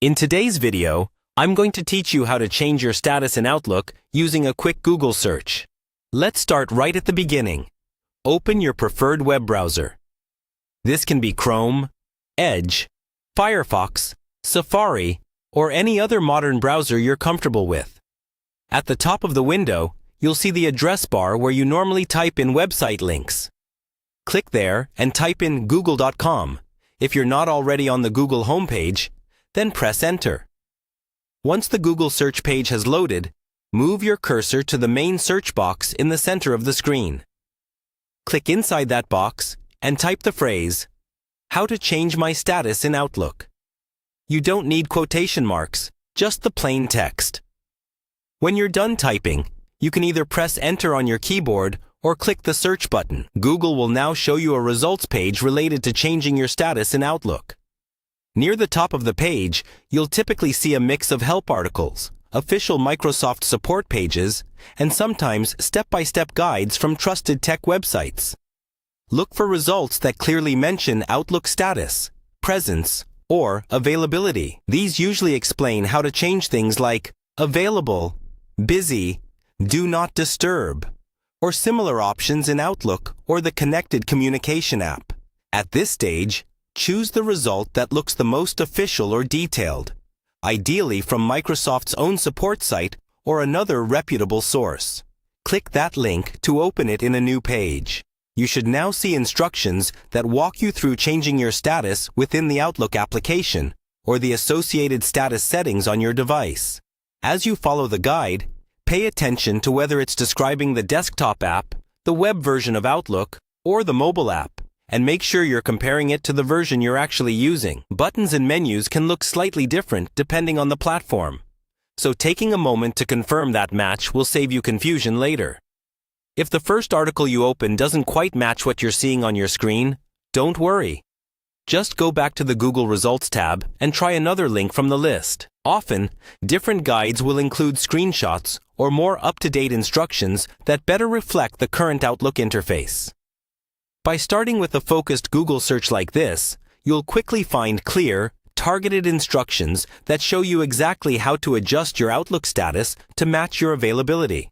In today's video, I'm going to teach you how to change your status in Outlook using a quick Google search. Let's start right at the beginning. Open your preferred web browser. This can be Chrome, Edge, Firefox, Safari, or any other modern browser you're comfortable with. At the top of the window, you'll see the address bar where you normally type in website links. Click there and type in google.com. If you're not already on the Google homepage, then press Enter. Once the Google search page has loaded, move your cursor to the main search box in the center of the screen. Click inside that box and type the phrase, "How to change my status in Outlook." You don't need quotation marks, just the plain text. When you're done typing, you can either press Enter on your keyboard or click the search button. Google will now show you a results page related to changing your status in Outlook. Near the top of the page, you'll typically see a mix of help articles, official Microsoft support pages, and sometimes step-by-step guides from trusted tech websites. Look for results that clearly mention Outlook status, presence, or availability. These usually explain how to change things like available, busy, do not disturb, or similar options in Outlook or the connected communication app. At this stage, choose the result that looks the most official or detailed, ideally from Microsoft's own support site or another reputable source. Click that link to open it in a new page. You should now see instructions that walk you through changing your status within the Outlook application or the associated status settings on your device. As you follow the guide, pay attention to whether it's describing the desktop app, the web version of Outlook, or the mobile app, and make sure you're comparing it to the version you're actually using. Buttons and menus can look slightly different depending on the platform, so taking a moment to confirm that match will save you confusion later. If the first article you open doesn't quite match what you're seeing on your screen, don't worry. Just go back to the Google Results tab and try another link from the list. Often, different guides will include screenshots or more up-to-date instructions that better reflect the current Outlook interface. By starting with a focused Google search like this, you'll quickly find clear, targeted instructions that show you exactly how to adjust your Outlook status to match your availability.